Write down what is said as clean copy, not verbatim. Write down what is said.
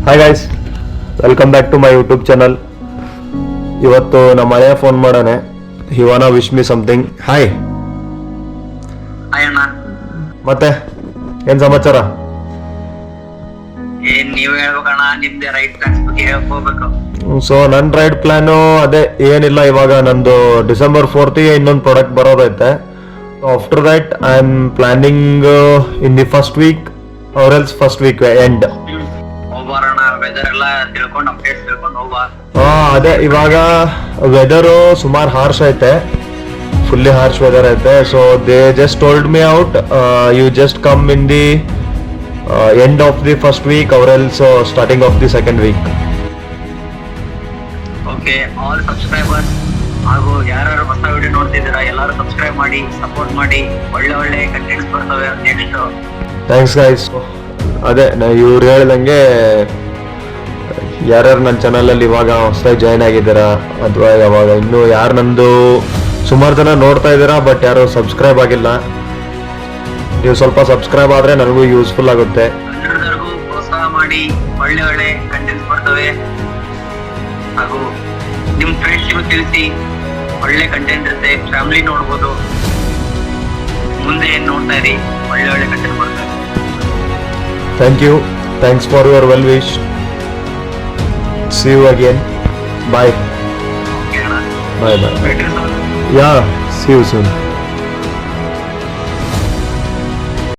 Hi guys, welcome back to my YouTube channel. ಇವತ್ತು ನಮ್ಮ ಮಳೆಯ ಫೋನ್ ಮಾಡೋಣ. He wanna wish me something. Hi ಅಣ್ಣ, ಮತ್ತೆ ಏನ್ ಸಮಾಚಾರ? ಏನ್ ನೀವ್ ಹೇಳ್ಬೇಕಣ್ಣ, ನಿಮ್ದೆ ರೈಟ್ ಪ್ಲಾನ್ಸ್ ಬಗ್ಗೆ ಹೋಗ್ಬೇಕು. ಸೊ ನನ್ನ ರೈಡ್ ಪ್ಲಾನು ಅದೇ ಏನಿಲ್ಲ. ಇವಾಗ ನಂದು ಡಿಸೆಂಬರ್ 4th ಇನ್ನೊಂದು ಪ್ರಾಡಕ್ಟ್ ಬರೋದೈತೆ. After that I am planning in the first week or else first weekend. ಹೋಗ್ಬಾರಣ, ವೆದರ್ ಎಲ್ಲ ತಿಳ್ಕೊಂಡು ಅಪ್ಡೇಟ್ಸ್ ತಿಳ್ಕೊಂಡು ಹೋಗ್ಬಾ. ಅದೇ ಇವಾಗ ವೆದರು ಸುಮಾರು ಹಾರ್ಶ್ ಐತೆ, ಫುಲ್ಲಿ ಹಾರ್ಶ್ ವೆದರ್ ಐತೆ. So they just told me out, you just come in the end of the first week or else starting of the second week. Okay, all subscribers ಹಾಗೂ ಯಾರು ಹೊಸ video ನೋಡ್ತಿದ್ದೀರಾ ಎಲ್ಲರೂ subscribe ಮಾಡಿ, support ಮಾಡಿ. ಒಳ್ಳೆ ಒಳ್ಳೆ ಕಂಟೆಂಟ್ಸ್ ಬರ್ತವೆ ನೆಕ್ಸ್ಟ್. Thanks guys. ಅದೇ ಇವ್ರು ಹೇಳ್ದಂಗೆ ಯಾರ್ಯಾರು ನನ್ನ ಚಾನಲಲ್ಲಿ ಇವಾಗ ಹೊಸದಾಗಿ ಜಾಯ್ನ್ ಆಗಿದ್ದೀರಾ ಅಥವಾ ಯಾವಾಗ ಇನ್ನೂ ಯಾರು ನಂದು ಸುಮಾರು ಜನ ನೋಡ್ತಾ ಇದ್ದೀರಾ ಬಟ್ ಯಾರು ಸಬ್ಸ್ಕ್ರೈಬ್ ಆಗಿಲ್ಲ, ನೀವು ಸ್ವಲ್ಪ ಸಬ್ಸ್ಕ್ರೈಬ್ ಆದರೆ ನನಗೂ ಯೂಸ್ಫುಲ್ ಆಗುತ್ತೆ. ಕನ್ನಡದವರೆಗೂ ಪ್ರೋತ್ಸಾಹ ಮಾಡಿ, ಒಳ್ಳೆ ಒಳ್ಳೆ ಕಂಟೆಂಟ್ಸ್ ಬರ್ತವೆ. ಹಾಗೂ ನಿಮ್ಮ ಫ್ರೆಂಡ್ಸ್ಗೂ ತಿಳಿಸಿ, ಒಳ್ಳೆ ಕಂಟೆಂಟ್ ಇರುತ್ತೆ. ಫ್ಯಾಮಿಲಿ ನೋಡ್ಬೋದು. ಮುಂದೆ ಏನ್ ನೋಡ್ತಾ ಇರಿ, ಒಳ್ಳೆ ಒಳ್ಳೆ ಕಂಟೆಂಟ್ ಬರ್ತವೆ. Thank you. Thanks for your well wish. See you again. Bye. Okay ಅಣ್ಣ, Bye bye. Better sir. Yeah, see you soon.